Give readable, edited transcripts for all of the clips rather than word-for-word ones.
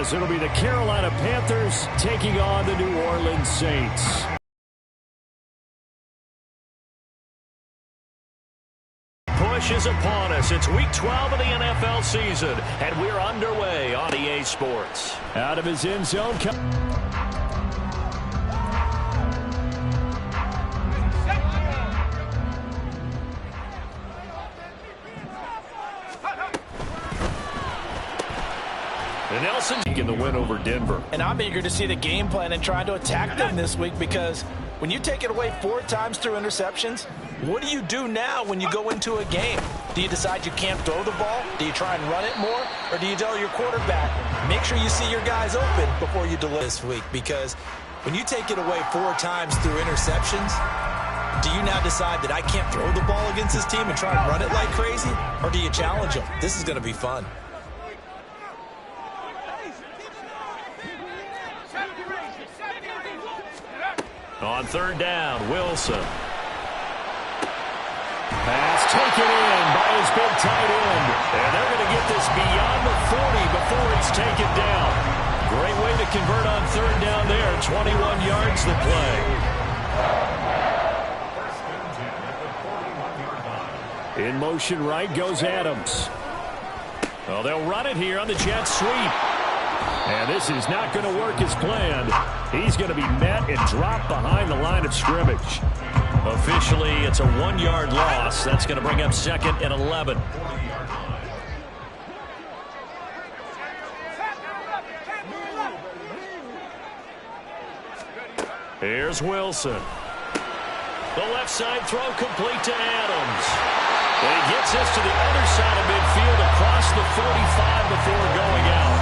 as it'll be the Carolina Panthers taking on the New Orleans Saints. Push is upon us. It's week 12 of the NFL season, and we're underway on EA Sports. Out of his end zone. And Nelson getting the win over Denver. And I'm eager to see the game plan and trying to attack them this week, because when you take it away 4 times through interceptions, what do you do now when you go into a game? Do you decide you can't throw the ball? Do you try and run it more? Or do you tell your quarterback, make sure you see your guys open before you deliver this week? Because when you take it away 4 times through interceptions, do you now decide that I can't throw the ball against this team and try and run it like crazy? Or do you challenge them? This is going to be fun. On third down, Wilson. Pass taken in by his big tight end. And they're going to get this beyond the 40 before it's taken down. Great way to convert on third down there. 21 yards the play. In motion right goes Adams. Well, they'll run it here on the jet sweep. And this is not going to work as planned. He's going to be met and dropped behind the line of scrimmage. Officially, it's a 1-yard loss. That's going to bring up 2nd and 11. Here's Wilson. The left side throw complete to Adams. And he gets this to the other side of midfield across the 45 before going out.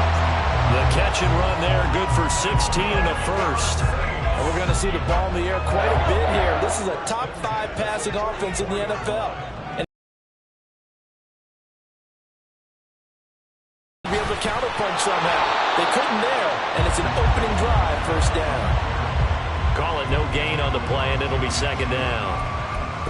The catch and run there, good for 16 and a first. And we're going to see the ball in the air quite a bit here. This is a top 5 passing offense in the NFL. And be able to counterpunch somehow. They couldn't there, and it's an opening drive, first down. Call it no gain on the play, and it'll be 2nd down.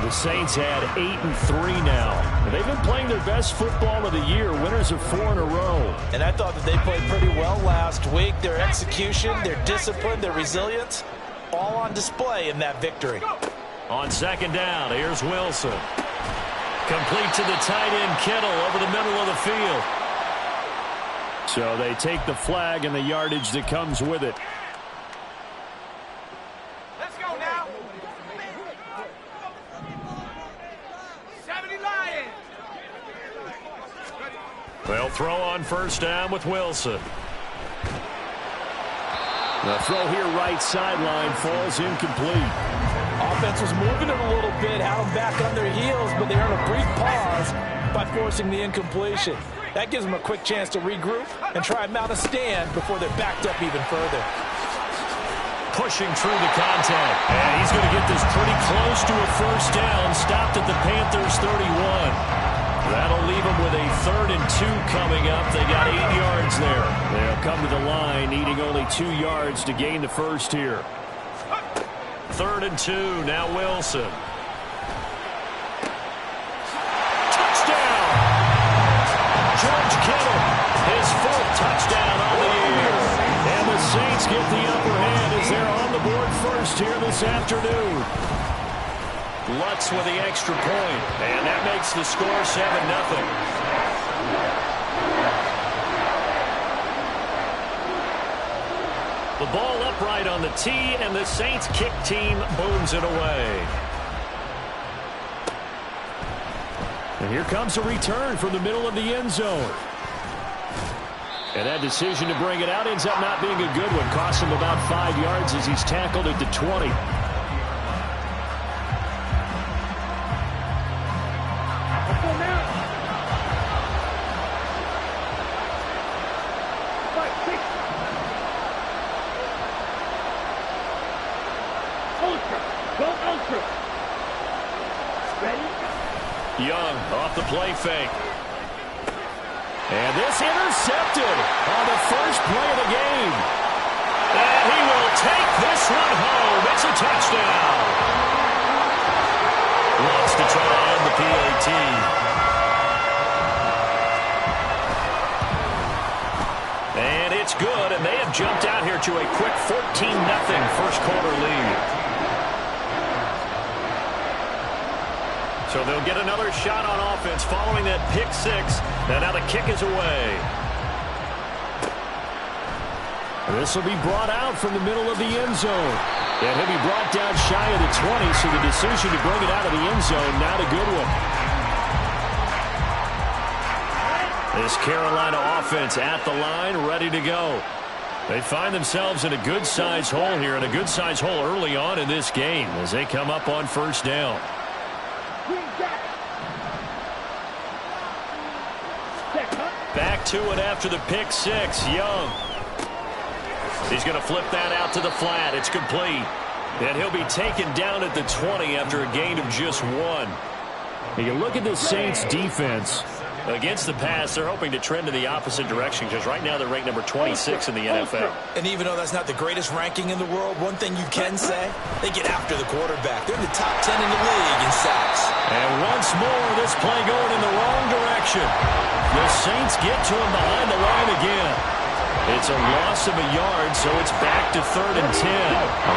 The Saints had 8-3 now. They've been playing their best football of the year. Winners of 4 in a row. And I thought that they played pretty well last week. Their execution, their discipline, their resilience, all on display in that victory. On 2nd down, here's Wilson. Complete to the tight end, Kittle, over the middle of the field. So they take the flag and the yardage that comes with it. They'll throw on first down with Wilson. The throw here right sideline falls incomplete. Offense was moving it a little bit, had them back on their heels, but they earned a brief pause by forcing the incompletion. That gives them a quick chance to regroup and try and mount a stand before they're backed up even further. Pushing through the contact. And he's going to get this pretty close to a first down. Stopped at the Panthers' 31. That'll leave them with a 3rd and 2 coming up. They got 8 yards there. They'll come to the line, needing only 2 yards to gain the first here. 3rd and 2, now Wilson. Touchdown! George Kittle, his 4th touchdown on the year. And the Saints get the upper hand as they're on the board first here this afternoon. Lutz with the extra point, and that makes the score 7-0. The ball upright on the tee, and the Saints kick team booms it away. And here comes a return from the middle of the end zone. And that decision to bring it out ends up not being a good one. Costs him about 5 yards as he's tackled at the 20. Young off the play fake. And this intercepted on the first play of the game. And he will take this one home. It's a touchdown. Wants to try to end the PAT. And it's good. good, and they have jumped out here to a quick 14-0 first quarter lead. So they'll get another shot on offense following that pick six, and now the kick is away. This will be brought out from the middle of the end zone. And he'll be brought down shy of the 20, so the decision to bring it out of the end zone, not a good one. This Carolina offense at the line, ready to go. They find themselves in a good-sized hole here, and a good-sized hole early on in this game as they come up on first down. Back to it after the pick six, Young. He's going to flip that out to the flat. It's complete. And he'll be taken down at the 20 after a gain of just one. You look at the Saints defense. Against the pass, they're hoping to trend in the opposite direction because right now they're ranked number 26 in the NFL. And even though that's not the greatest ranking in the world, one thing you can say, they get after the quarterback. They're in the top 10 in the league in sacks. And once more, this play going in the wrong direction. The Saints get to him behind the line again. It's a loss of a yard, so it's back to 3rd and 10.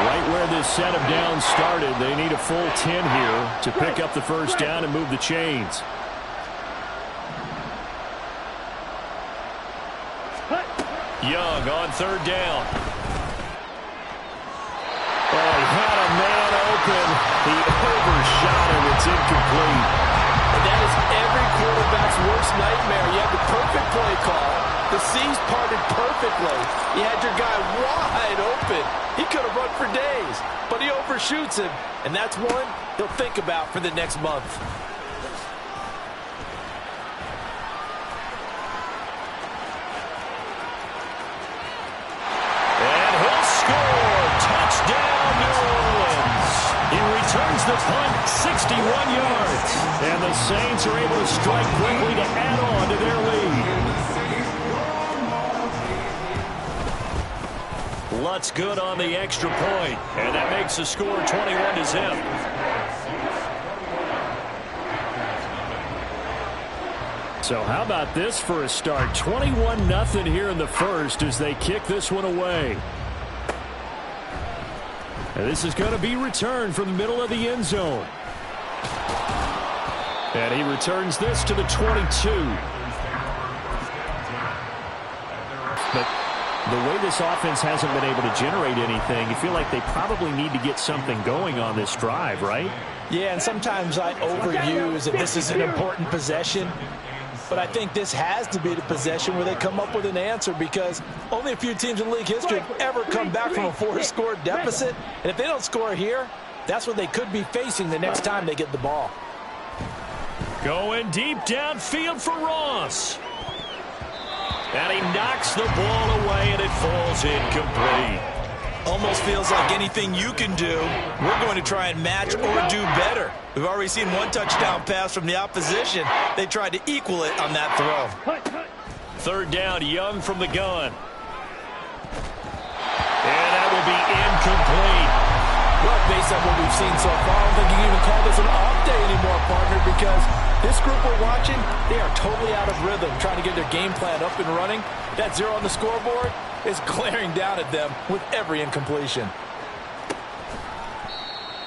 Right where this set of downs started, they need a full 10 here to pick up the first down and move the chains. Young on 3rd down. Oh, he had a man open. He overshot him. It's incomplete. And that is every quarterback's worst nightmare. You have the perfect play call. The C's parted perfectly. You had your guy wide open. He could have run for days, but he overshoots him. And that's one he'll think about for the next month. Returns the punt 61 yards. And the Saints are able to strike quickly to add on to their lead. Lutz good on the extra point. And that makes the score 21-0. So how about this for a start? 21-0 here in the first as they kick this one away. And this is going to be returned from the middle of the end zone. And he returns this to the 22. But the way this offense hasn't been able to generate anything, you feel like they probably need to get something going on this drive, right? Yeah, and sometimes I overuse that this is an important possession. But I think this has to be the possession where they come up with an answer because only a few teams in league history have ever come back from a 4-score deficit. And if they don't score here, that's what they could be facing the next time they get the ball. Going deep downfield for Ross. And he knocks the ball away, and it falls incomplete. Almost feels like anything you can do, we're going to try and match or do better. We've already seen one touchdown pass from the opposition. They tried to equal it on that throw. 3rd down, Young from the gun. And that will be incomplete. Well, based on what we've seen so far, I don't think you can even call this an off day anymore, partner, because this group we're watching, they are totally out of rhythm, trying to get their game plan up and running. That 0 on the scoreboard is glaring down at them with every incompletion.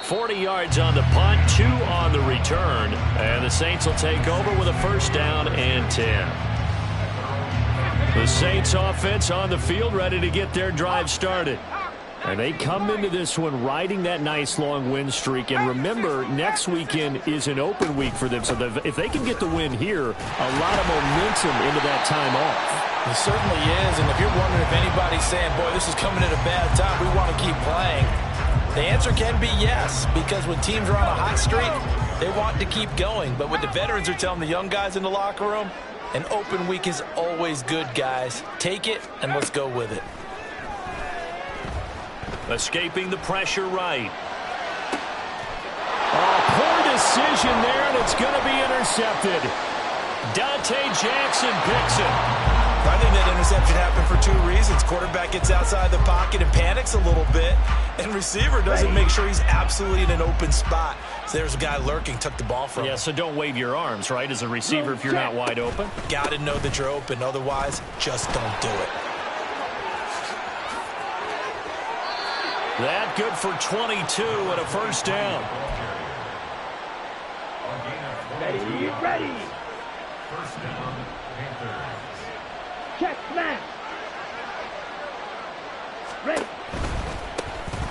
40 yards on the punt, 2 on the return, and the Saints will take over with a 1st down and 10. The Saints offense on the field ready to get their drive started. And they come into this one riding that nice long win streak. And remember, next weekend is an open week for them. So if they can get the win here, a lot of momentum into that time off. It certainly is. And if you're wondering if anybody's saying, boy, this is coming at a bad time, we want to keep playing, the answer can be yes. Because when teams are on a hot streak, they want to keep going. But what the veterans are telling the young guys in the locker room, an open week is always good, guys. Take it and let's go with it. Escaping the pressure right. Oh, poor decision there, and it's going to be intercepted. Dante Jackson picks it. I think that interception happened for 2 reasons. Quarterback gets outside the pocket and panics a little bit, and receiver doesn't make sure he's absolutely in an open spot. So there's a guy lurking, took the ball from him. Yeah, so don't wave your arms, right, as a receiver if you're not wide open. Got to know that you're open. Otherwise, just don't do it. That good for 22 and a first down. Ready. First down, Panthers. Check, smash. Ready.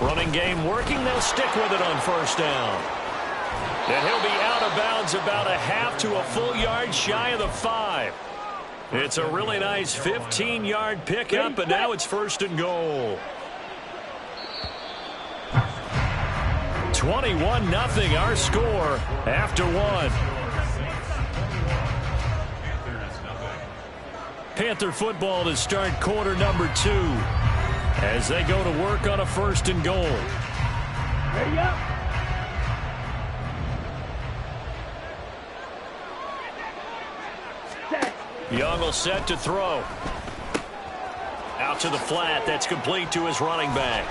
Running game working. They'll stick with it on first down. And he'll be out of bounds about a half to a full yard shy of the 5. It's a really nice 15-yard pickup, and now it's first and goal. 21-0 our score after one. Panther football to start quarter number 2 as they go to work on a first and goal. Ready up. Set. Young will set to throw. Out to the flat. That's complete to his running back.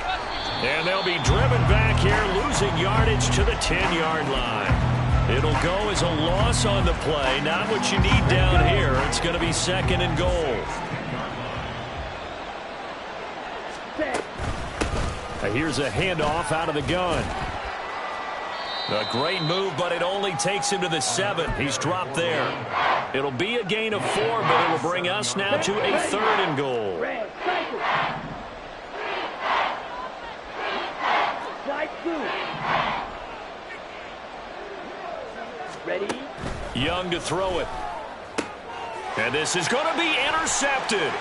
And they'll be driven back here, losing yardage to the 10-yard line. It'll go as a loss on the play. Not what you need down here. It's going to be second and goal. Here's a handoff out of the gun. A great move, but it only takes him to the 7. He's dropped there. It'll be a gain of 4, but it will bring us now to a third and goal. Ready? Young to throw it. And this is going to be intercepted.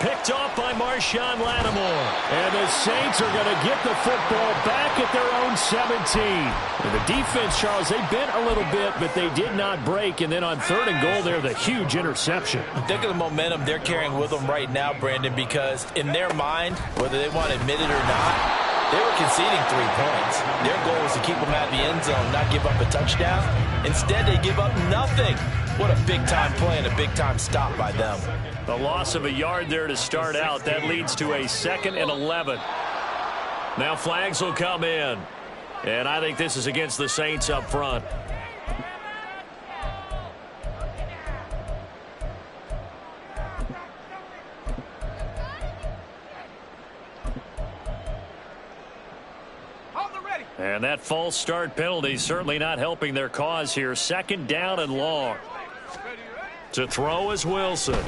Picked off by Marshawn Lattimore. And the Saints are going to get the football back at their own 17. And the defense, Charles, they bent a little bit, but they did not break. And then on third and goal, there's the huge interception. Think of the momentum they're carrying with them right now, Brandon, because in their mind, whether they want to admit it or not, they were conceding 3 points. Their goal was to keep them out of the end zone, not give up a touchdown. Instead, they give up nothing. What a big-time play and a big-time stop by them. The loss of a yard there to start out. That leads to a 2nd and 11. Now flags will come in. And I think this is against the Saints up front. And that false start penalty certainly not helping their cause here. 2nd down and long. To throw is Wilson.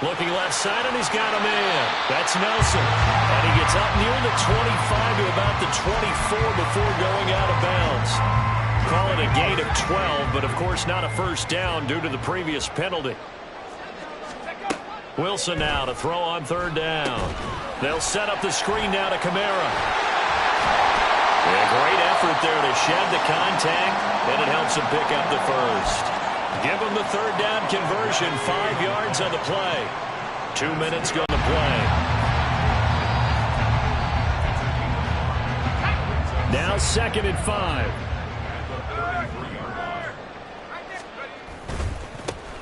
Looking left side, and he's got him in. That's Nelson. And he gets up near the 25 to about the 24 before going out of bounds. Call it a gain of 12, but of course not a first down due to the previous penalty. Wilson now to throw on third down. They'll set up the screen now to Kamara. A great effort there to shed the contact, and it helps him pick up the first. Give him the third down conversion, 5 yards on the play. 2 minutes gone to play. Now 2nd and 5.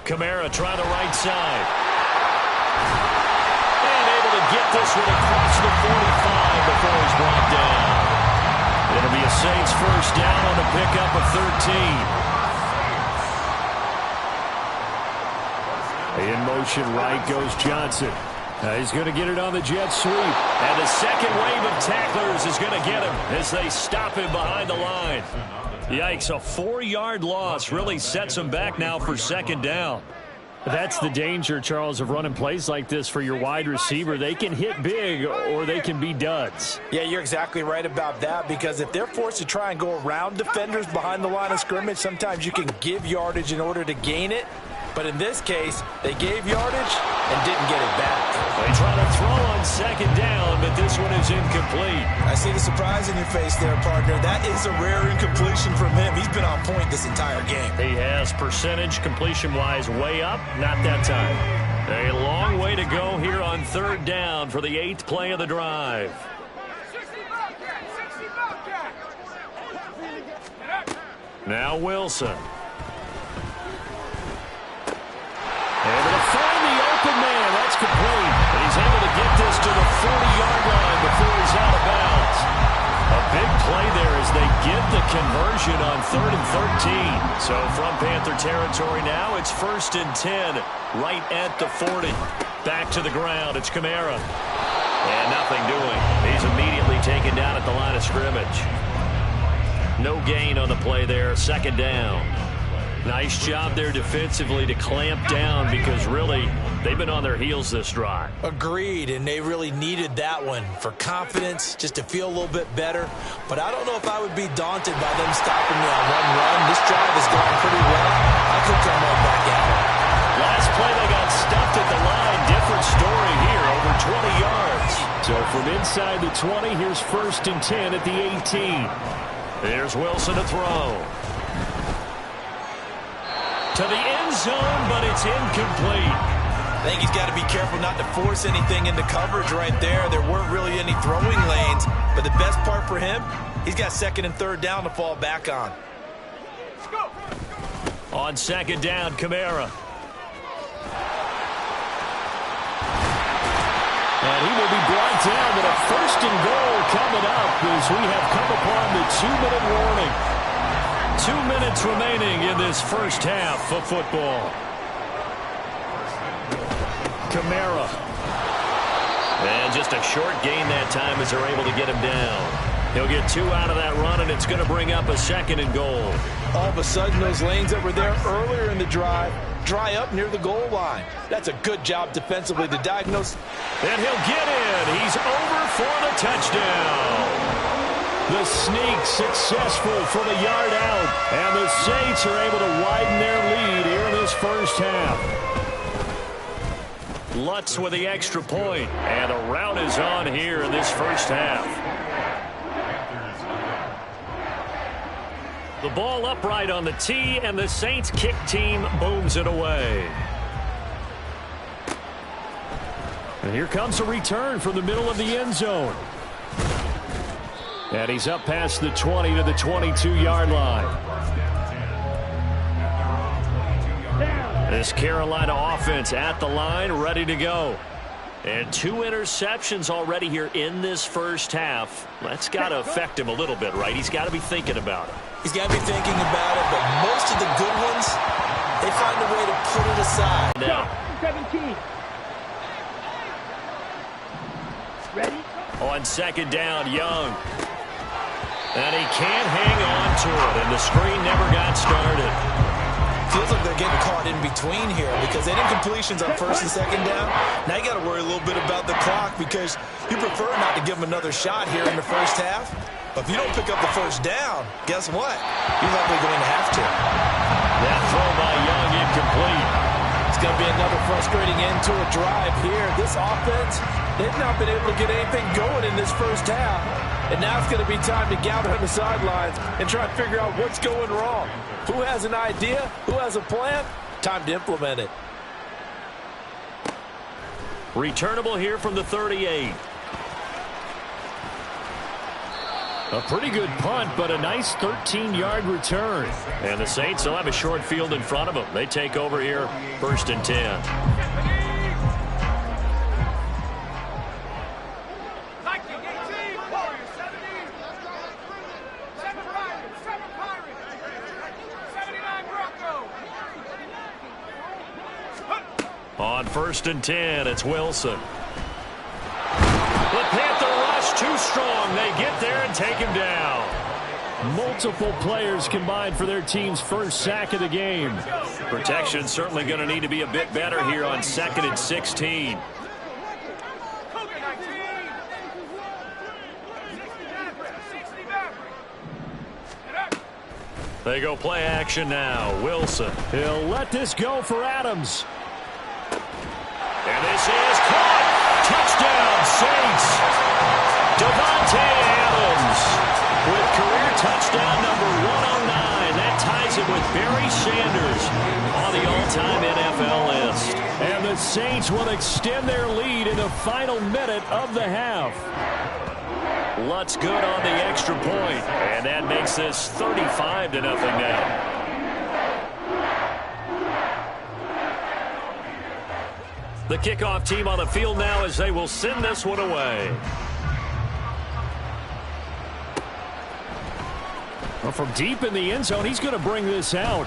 Kamara trying the right side. And able to get this one across the 45 before he's brought down. It'll be a Saints first down on a pickup of 13. In motion right goes Johnson. He's going to get it on the jet sweep. And the second wave of tacklers is going to get him as they stop him behind the line. Yikes, a 4-yard loss really sets him back now for 2nd down. That's the danger, Charles, of running plays like this for your wide receiver. They can hit big or they can be duds. Yeah, you're exactly right about that, because if they're forced to try and go around defenders behind the line of scrimmage, sometimes you can give yardage in order to gain it. But in this case, they gave yardage and didn't get it back. They try to throw on 2nd down, but this one is incomplete. I see the surprise in your face there, partner. That is a rare incompletion from him. He's been on point this entire game. He has percentage completion-wise way up, not that time. A long way to go here on 3rd down for the 8th play of the drive. Now Wilson. Able to find the open man. That's complete. And he's able to get this to the 40-yard line before he's out of bounds. A big play there as they get the conversion on 3rd and 13. So from Panther territory now, it's 1st and 10 right at the 40. Back to the ground. It's Kamara. And nothing doing. He's immediately taken down at the line of scrimmage. No gain on the play there. Second down. Nice job there defensively to clamp down because really they've been on their heels this drive. Agreed, and they really needed that one for confidence, just to feel a little bit better. But I don't know if I would be daunted by them stopping me on one run. This drive is going pretty well. I could come right back at it. Last play they got stuffed at the line. Different story here, over 20 yards. So from inside the 20, here's 1st and 10 at the 18. There's Wilson to throw. To the end zone, but it's incomplete. I think he's got to be careful not to force anything into coverage right there. There weren't really any throwing lanes, but the best part for him, he's got 2nd and 3rd down to fall back on. On 2nd down, Kamara. And he will be brought down with a 1st and goal coming up as we have come upon the 2-minute warning. 2 minutes remaining in this first half of football. Kamara. And just a short gain that time as they're able to get him down. He'll get 2 out of that run, and it's going to bring up a 2nd and goal. All of a sudden, those lanes that were there earlier in the drive dry up near the goal line. That's a good job defensively to diagnose. And he'll get in. He's over for the touchdown. The sneak successful for the yard out. And the Saints are able to widen their lead here in this first half. Lutz with the extra point. And the rout is on here in this first half. The ball upright on the tee, and the Saints kick team booms it away. And here comes a return from the middle of the end zone. And he's up past the 20 to the 22-yard line. This Carolina offense at the line, ready to go. And 2 interceptions already here in this first half. That's got to affect him a little bit, right? He's got to be thinking about it. He's got to be thinking about it, but most of the good ones, they find a way to put it aside. Now, 17. Ready? on 2nd down, Young. And he can't hang on to it, and the screen never got started. Feels like they're getting caught in between here because they didn't completions on 1st and 2nd down. Now you got to worry a little bit about the clock because you prefer not to give them another shot here in the first half. But if you don't pick up the 1st down, guess what? You're likely going to have to. That throw by Young incomplete. It's going to be another frustrating end to a drive here. This offense, they've not been able to get anything going in this first half. And now it's going to be time to gather on the sidelines and try to figure out what's going wrong. Who has an idea? Who has a plan? Time to implement it. Returnable here from the 38. A pretty good punt, but a nice 13-yard return. And the Saints will have a short field in front of them. They take over here, 1st and 10. On 1st and 10, it's Wilson. The Panther rush too strong. They get there and take him down. Multiple players combined for their team's first sack of the game. Protection certainly going to need to be a bit better here on 2nd and 16. They go play action now. Wilson. He'll let this go for Adams. And this is caught. Touchdown, Saints. Devontae Adams with career touchdown number 109. That ties him with Barry Sanders on the all-time NFL list. And the Saints will extend their lead in the final minute of the half. Lutz good on the extra point, and that makes this 35-0 now. The kickoff team on the field now as they will send this one away. Well, from deep in the end zone, he's going to bring this out.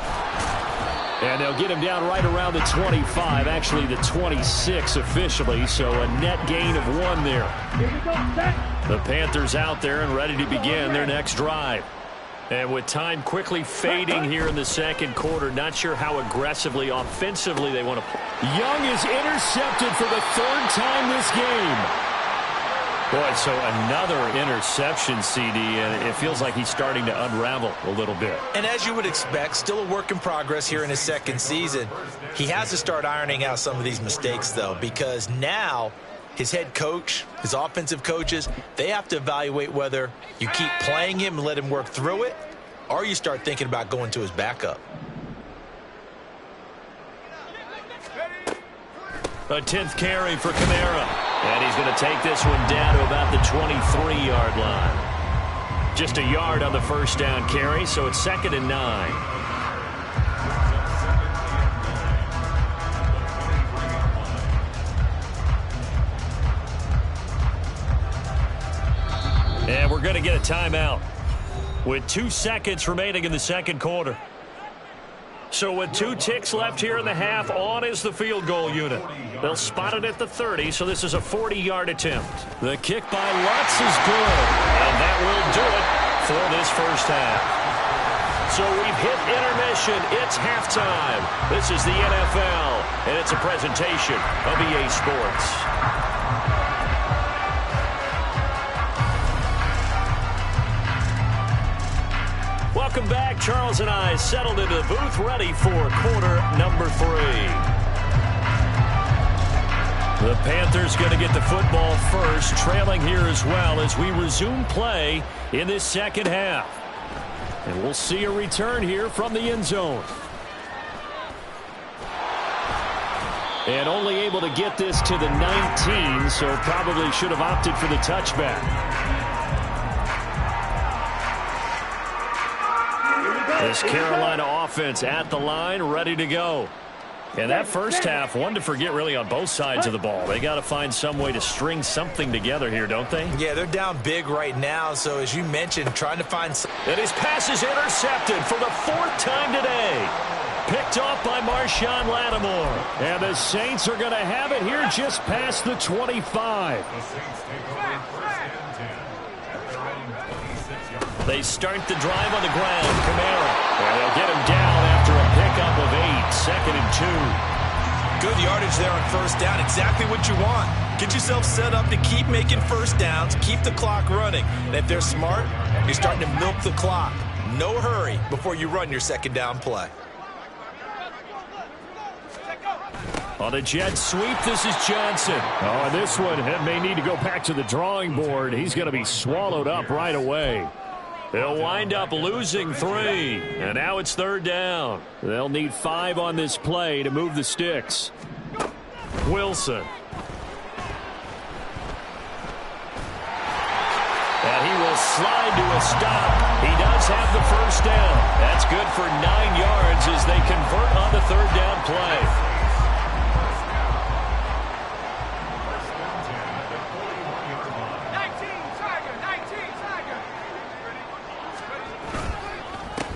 And they'll get him down right around the 25, actually the 26 officially, so a net gain of 1 there. Here we go, set. The Panthers out there and ready to begin their next drive. And with time quickly fading here in the second quarter, not sure how aggressively, offensively they want to play. Young is intercepted for the 3rd time this game. Boy, so another interception, CD, and it feels like he's starting to unravel a little bit. And as you would expect, still a work in progress here in his second season. He has to start ironing out some of these mistakes, though, because now his head coach, his offensive coaches, they have to evaluate whether you keep playing him and let him work through it, or you start thinking about going to his backup. A 10th carry for Kamara. And he's going to take this one down to about the 23-yard line. Just a yard on the first down carry, so it's 2nd and 9. And we're going to get a timeout with 2 seconds remaining in the second quarter. So with 2 ticks left here in the half, on is the field goal unit. They'll spot it at the 30, so this is a 40-yard attempt. The kick by Lutz is good, and that will do it for this first half. So we've hit intermission. It's halftime. This is the NFL, and it's a presentation of EA Sports. Welcome back. Charles and I settled into the booth, ready for quarter number 3. The Panthers going to get the football first, trailing here as well as we resume play in this second half. And we'll see a return here from the end zone. And only able to get this to the 19, so probably should have opted for the touchback. This Carolina offense at the line, ready to go. And that first half, one to forget really on both sides of the ball. They got to find some way to string something together here, don't they? Yeah, they're down big right now, so as you mentioned, trying to find... And his pass is intercepted for the 4th time today. Picked off by Marshawn Lattimore. And the Saints are going to have it here just past the 25. They start the drive on the ground. Kamara. And they'll get him down after a pickup of 8, 2nd and 2. Good yardage there on first down. Exactly what you want. Get yourself set up to keep making first downs, keep the clock running. And if they're smart, you're starting to milk the clock. No hurry before you run your second down play. On a jet sweep, this is Johnson. Oh, and this one may need to go back to the drawing board. He's going to be swallowed up right away. They'll wind up losing 3, and now it's 3rd down. They'll need 5 on this play to move the sticks. Wilson. And he will slide to a stop. He does have the first down. That's good for 9 yards as they convert on the 3rd down play.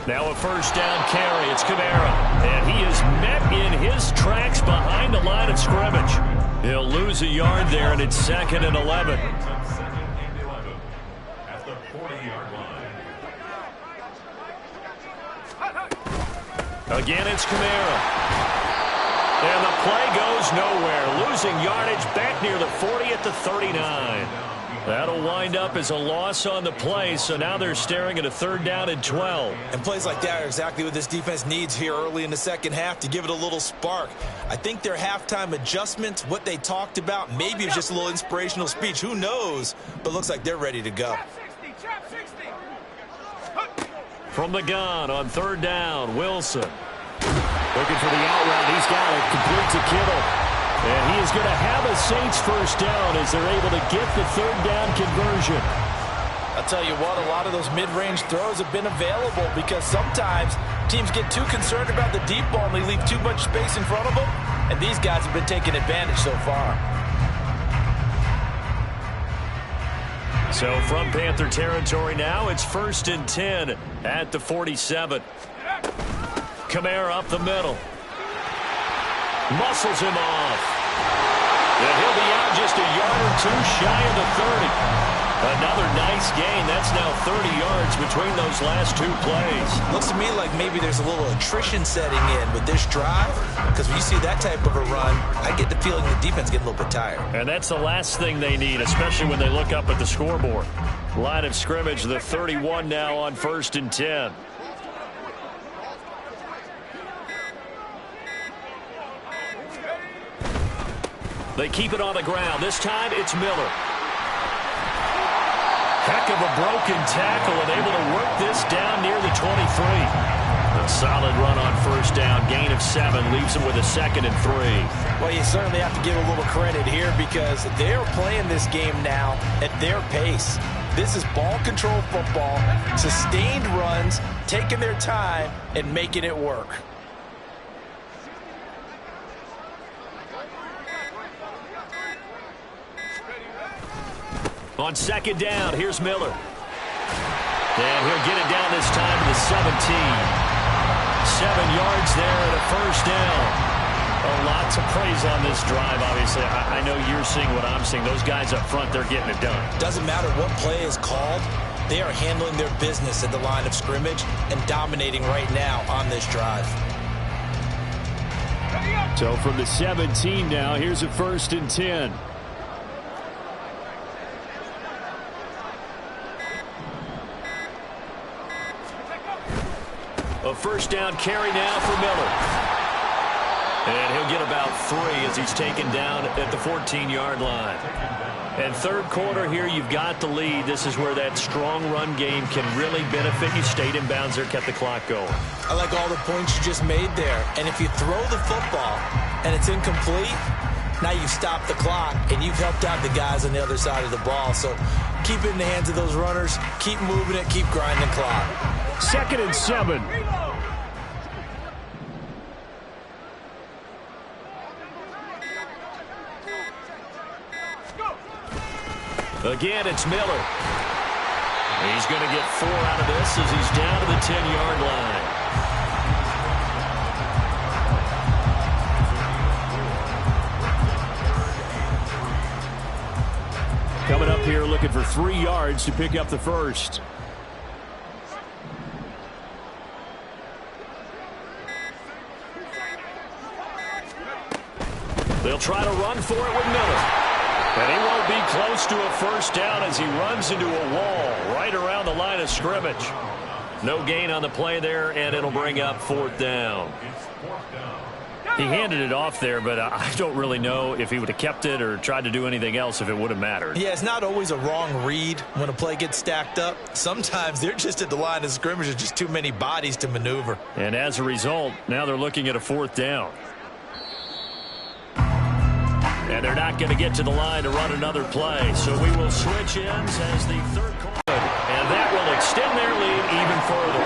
Now a first down carry. It's Kamara. And he is met in his tracks behind the line of scrimmage. He'll lose a yard there, and it's 2nd and 11. At the 40-yard line. Again, it's Kamara. And the play goes nowhere. Losing yardage back near the 40 at the 39. That'll wind up as a loss on the play, so now they're staring at a 3rd down and 12. And plays like that are exactly what this defense needs here early in the second half to give it a little spark. I think their halftime adjustments, what they talked about, maybe it's just a little inspirational speech. Who knows? But looks like they're ready to go. From the gun on 3rd down, Wilson. Looking for the out route. He's got it. Complete to Kittle. And he is going to have a Saints first down as they're able to get the 3rd down conversion. I'll tell you what, a lot of those mid-range throws have been available because sometimes teams get too concerned about the deep ball and they leave too much space in front of them. And these guys have been taking advantage so far. So from Panther territory now, it's 1st and 10 at the 47. Kamara up the middle. Muscles him off. And he'll be out just a yard or two shy of the 30. Another nice gain. That's now 30 yards between those last two plays. Looks to me like maybe there's a little attrition setting in with this drive, because when you see that type of a run, I get the feeling the defense getting a little bit tired. And that's the last thing they need, especially when they look up at the scoreboard. Line of scrimmage, the 31 now on 1st and 10. They keep it on the ground. This time it's Miller. Heck of a broken tackle and able to work this down near the 23. A solid run on 1st down. Gain of 7 leaves him with a 2nd and 3. Well, you certainly have to give a little credit here because they're playing this game now at their pace. This is ball control football, sustained runs, taking their time and making it work. On 2nd down, here's Miller. And he'll get it down this time to the 17. 7 yards there and a 1st down. A lot to praise on this drive, obviously. I know you're seeing what I'm seeing. Those guys up front, they're getting it done. Doesn't matter what play is called. They are handling their business at the line of scrimmage and dominating right now on this drive. So from the 17 now, here's a 1st and 10. A 1st down carry now for Miller. And he'll get about 3 as he's taken down at the 14-yard line. And 3rd quarter here, you've got the lead. This is where that strong run game can really benefit you. Stayed in bounds there, kept the clock going. I like all the points you just made there. And if you throw the football and it's incomplete, now you stop the clock and you've helped out the guys on the other side of the ball. So keep it in the hands of those runners. Keep moving it. Keep grinding the clock. 2nd and 7. Again, it's Miller. He's going to get 4 out of this as he's down to the 10-yard line. Coming up here looking for 3 yards to pick up the 1st. They'll try to run for it with Miller. And he won't be close to a 1st down as he runs into a wall right around the line of scrimmage. No gain on the play there, and it'll bring up 4th down. He handed it off there, but I don't really know if he would have kept it or tried to do anything else if it would have mattered. Yeah, it's not always a wrong read when a play gets stacked up. Sometimes they're just at the line of scrimmage. There's just too many bodies to maneuver. And as a result, now they're looking at a 4th down. And they're not going to get to the line to run another play. So we will switch ends as the 3rd quarter. And that will extend their lead even further.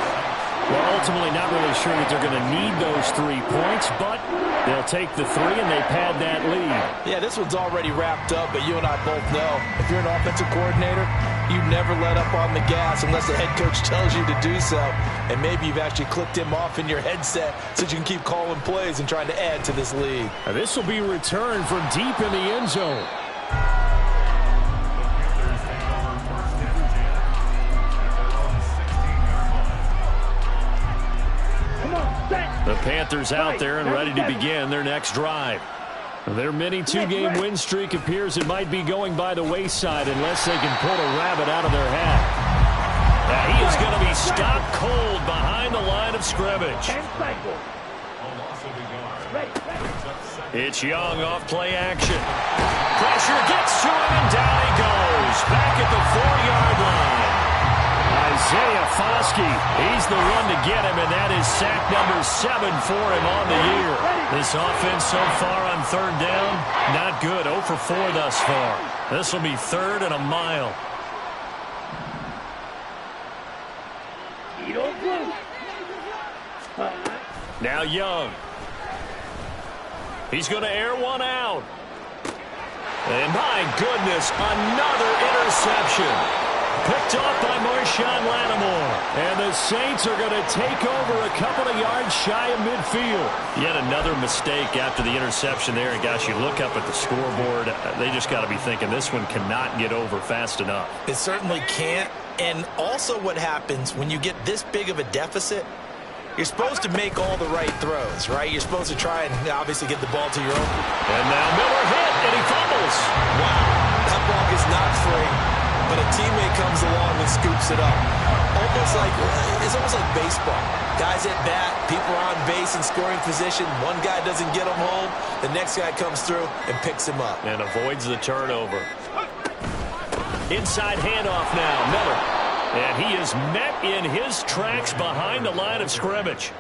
Well, ultimately not really sure that they're going to need those 3 points, but they'll take the 3 and they pad that lead. Yeah, this one's already wrapped up, but you and I both know if you're an offensive coordinator, you never let up on the gas unless the head coach tells you to do so. And maybe you've actually clicked him off in your headset so you can keep calling plays and trying to add to this lead. Now, this will be returned from deep in the end zone. The Panthers out there and ready to begin their next drive. Their mini 2-game win streak appears it might be going by the wayside unless they can pull a rabbit out of their hat. Now he is going to be stopped cold behind the line of scrimmage. It's Young off play action. Pressure gets to him and down he goes. Back at the 4-yard line. Isaiah Foskey, he's the one to get him, and that is sack number 7 for him on the year. This offense so far on 3rd down, not good. 0 for 4 thus far. This will be 3rd and a mile. Now Young. He's going to air one out. And my goodness, another interception. Picked off by Marshawn Lattimore. And the Saints are going to take over a couple of yards shy of midfield. Yet another mistake after the interception there. And, gosh, you look up at the scoreboard. They just got to be thinking this one cannot get over fast enough. It certainly can't. And also what happens when you get this big of a deficit, you're supposed to make all the right throws, right? You're supposed to try and obviously get the ball to your own. And now Miller hit, and he fumbles. Wow, that ball is not free, but a teammate comes along and scoops it up. It's almost like baseball. Guys at bat, people are on base in scoring position. One guy doesn't get him home. The next guy comes through and picks him up. And avoids the turnover. Inside handoff now, Miller. And he is met in his tracks behind the line of scrimmage.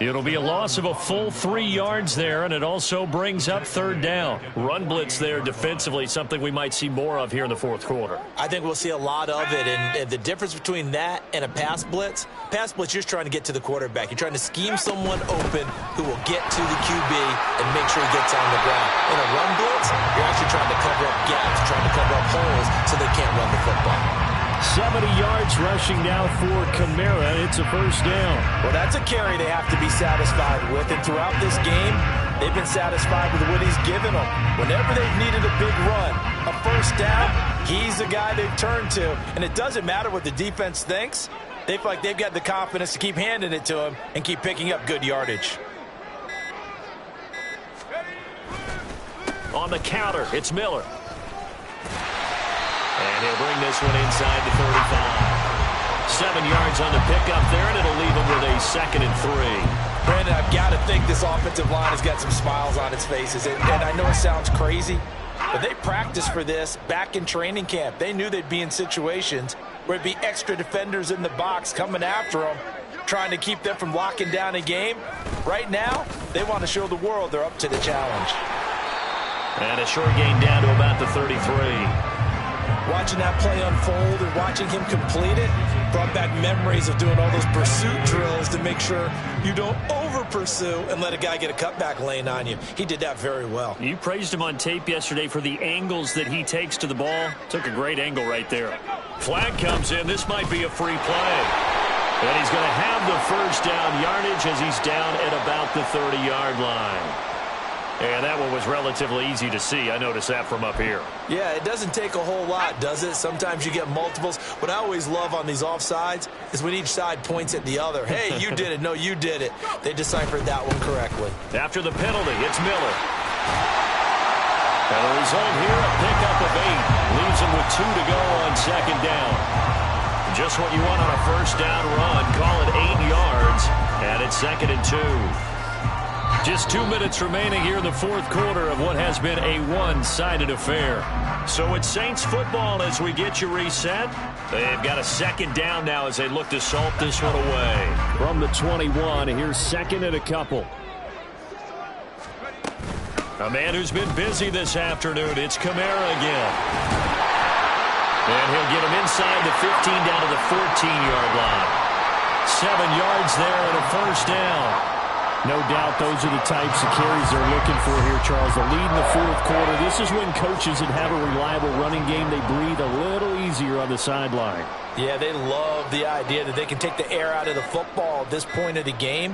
It'll be a loss of a full 3 yards there, and it also brings up third down. Run blitz there defensively, something we might see more of here in the fourth quarter. I think we'll see a lot of it, and the difference between that and a pass blitz, you're just trying to get to the quarterback. You're trying to scheme someone open who will get to the QB and make sure he gets on the ground. In a run blitz, you're actually trying to cover up gaps, trying to cover up holes so they can't run the football. 70 yards rushing now for Kamara. It's a first down. Well, that's a carry they have to be satisfied with. And throughout this game, they've been satisfied with what he's given them. Whenever they've needed a big run, a first down, he's the guy they've turned to. And it doesn't matter what the defense thinks. They feel like they've got the confidence to keep handing it to him and keep picking up good yardage. On the counter, it's Miller. And he'll bring this one inside the 35. 7 yards on the pickup there, and it'll leave him with a 2nd and 3. Brandon, I've got to think this offensive line has got some smiles on its faces. And I know it sounds crazy, but they practiced for this back in training camp. They knew they'd be in situations where it'd be extra defenders in the box coming after them, trying to keep them from locking down a game. Right now, they want to show the world they're up to the challenge. And a short gain down to about the 33. Watching that play unfold and watching him complete it brought back memories of doing all those pursuit drills to make sure you don't over-pursue and let a guy get a cutback lane on you. He did that very well. You praised him on tape yesterday for the angles that he takes to the ball. Took a great angle right there. Flag comes in. This might be a free play. And he's going to have the first down yardage as he's down at about the 30-yard line. And that one was relatively easy to see. I noticed that from up here. Yeah, it doesn't take a whole lot, does it? Sometimes you get multiples. What I always love on these offsides is when each side points at the other. Hey, you did it. No, you did it. They deciphered that one correctly. After the penalty, it's Miller. And the result here, a pickup of 8. Leaves him with 2 to go on 2nd down. Just what you want on a first down run. Call it 8 yards. And it's 2nd and 2. Just 2 minutes remaining here in the fourth quarter of what has been a one-sided affair. So it's Saints football as we get you reset. They've got a 2nd down now as they look to salt this one away. From the 21, here's 2nd and a couple. A man who's been busy this afternoon, it's Kamara again. And he'll get him inside the 15 down to the 14-yard line. 7 yards there and a first down. No doubt those are the types of carries they're looking for here, Charles. The lead in the fourth quarter. This is when coaches that have a reliable running game, they breathe a little easier on the sideline. Yeah, they love the idea that they can take the air out of the football at this point of the game.